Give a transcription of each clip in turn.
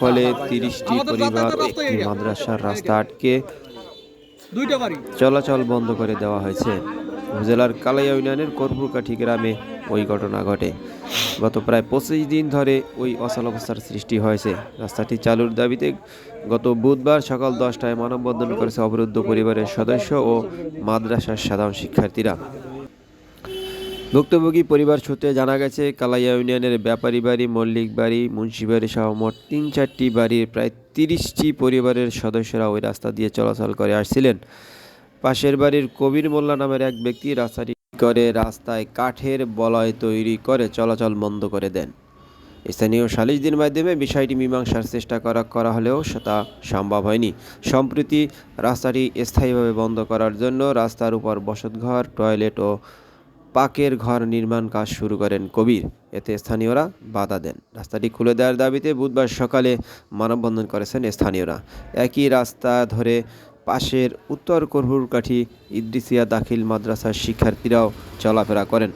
ফলে ৩০টি পরিবার ও একটি মাদ্রাসার রাস্তা আটকে চলাচল বন্ধ করে দেওয়া হয়েছে। উপজেলার কালাইয়া ইউনিয়নের কর্পূরকাঠি গ্রামে ওই ঘটনা ঘটে। গত প্রায় ২৫ দিন ধরে ওই অচলাবস্থার সৃষ্টি হয়েছে। রাস্তাটি চালুর দাবিতে গত বুধবার সকাল ১০টায় মানববন্ধন করেছে অবরুদ্ধ পরিবারের সদস্য ও মাদ্রাসার সাধারণ শিক্ষার্থীরা। ভুক্তভোগী পরিবার সূত্রে জানা গেছে, কালাইয়া ইউনিয়নের ব্যাপারী বাড়ি, মল্লিক বাড়ি, মুন্সিবাড়ি সহ মোট ৩-৪টি বাড়ির প্রায় ৩০টি পরিবারের সদস্যরা ওই রাস্তা দিয়ে চলাচল করে আসছিলেন। পাশের বাড়ির কবির মোল্লা নামের এক ব্যক্তি রাস্তাটি করে রাস্তায় কাঠের বলয় তৈরি করে চলাচল বন্ধ করে দেন। স্থানীয় সালিসদের মাধ্যমে বিষয়টি মীমাংসার চেষ্টা করা হলেও তা সম্ভব হয়নি। সম্প্রতি রাস্তাটি স্থায়ীভাবে বন্ধ করার জন্য রাস্তার উপর বসতঘর, টয়লেট ও পাকের ঘর নির্মাণ কাজ শুরু করেন কবির। এতে স্থানীয়রা বাধা দেন। রাস্তাটি খুলে দেওয়ার দাবিতে বুধবার সকালে মানববন্ধন করেছেন স্থানীয়রা। একই রাস্তা ধরে পাশের উত্তর কর্পূরকাঠি ইদ্রিসিয়া দাখিল মাদ্রাসার শিক্ষার্থীরাও চলাফেরা করেন।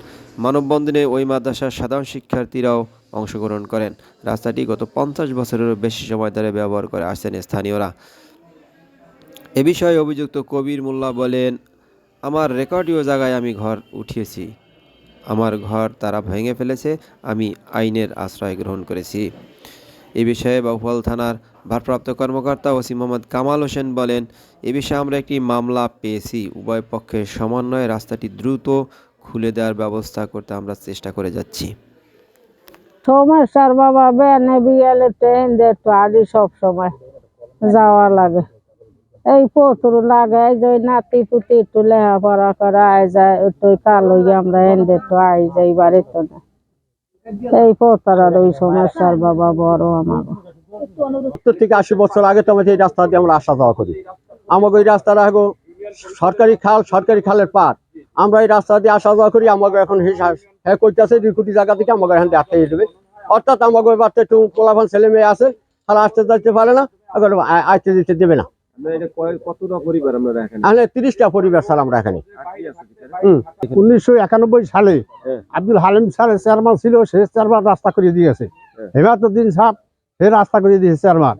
মানববন্ধনে ওই মাদ্রাসার সাধারণ শিক্ষার্থীরাও অংশগ্রহণ করেন। রাস্তাটি গত ৫০ বছরেরও বেশি সময় ধরে ব্যবহার করে আসছেন স্থানীয়রা। এ বিষয়ে অভিযুক্ত কবির মোল্লা বলেন, আমার রেকর্ডীয় জায়গায় আমি ঘর উঠিয়েছি। আমার ঘর তারা ভেঙে ফেলেছে। আমি আইনের আশ্রয় গ্রহণ করেছি। এ বিষয়ে বাউফল থানার ভারপ্রাপ্ত কর্মকর্তা ওসি মোহাম্মদ কামাল হোসেন বলেন, এ বিষয়ে আমরা একটি মামলা পেয়েছি। উভয় পক্ষের সমন্বয়ে রাস্তাটি দ্রুত খুলে দেওয়ার ব্যবস্থা করতে আমরা চেষ্টা করে যাচ্ছি। সমস্যার বাবা বেনে বিয়ালে ট্রেন দেখতো আদি সব সময় যাওয়া লাগে। এই পথর লাগে যে নাতি পুতি একটু লেখাপড়া করা আয় যায় একটু কাল হইয়া আমরা এনে তো আই যাই বাড়িতে না। এই পথর আর ওই সমস্যার বাবা বড় আমার ৭০ থেকে ৮০ বছর আগে তো আমাদের এই রাস্তা দিয়ে আমরা আসা যাওয়া করি। আমাকে এই রাস্তাটা এখন সরকারি খালের পার। আমরা এই রাস্তা দিয়ে আসা যাওয়া করি। আমাকে এখন হ্যাঁ করতেছে ২ কোটি জায়গা থেকে আমাকে এখান থেকে আটকে দেবে। অর্থাৎ আমাকে বাড়তে একটু পোলাপান ছেলে মেয়ে আছে, তারা আসতে যাইতে পারে না, এখন আসতে দিতে দেবে না। কতটা পরিবার আমরা এখানে? ৩০টা পরিবার স্যার আমরা এখানে। ১৯৯১ সালে আব্দুল হালিম স্যারের চেয়ারম্যান ছিল, সে চেয়ারম্যান রাস্তা করে দিয়েছে। হেমায়তুদ্দিন সাহেব সে রাস্তা করে দিয়েছে চেয়ারম্যান।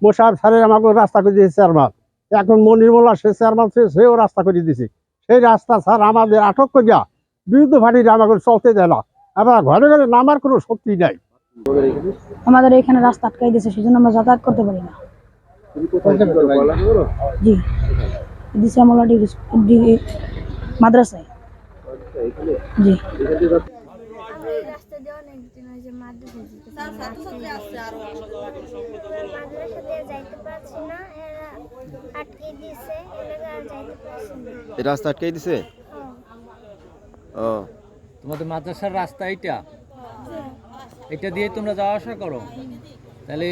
মোশাররফ স্যারের আমাকে রাস্তা করে দিয়েছে চেয়ারম্যান। এখন মনির মোল্লা সে চেয়ারম্যান সেও রাস্তা করে দিয়েছে। সেই রাস্তা স্যার আমাদের আটক করিয়া বিরুদ্ধ পার্টির আমাকে চলতে দেয় না। আমরা ঘরে ঘরে নামার কোনো শক্তি নাই। আমাদের এখানে রাস্তা আটকাই দিয়েছে, সেজন্য আমরা যাতায়াত করতে পারি না। জি, দিছে আমলা মাদ্রাসায়। জি, রাস্তা দিয়ে অনেকদিন হয় যে মাদ্রাসা যাইতে পারছি না, এরা আটকে দিছে, এলাকা আর যাইতে পারছি না। রাস্তা আটকে দিছে? ও, তোমাদের মাদ্রাসার রাস্তা এটা দিয়ে তোমরা যাওয়া আসা করো তাহলে?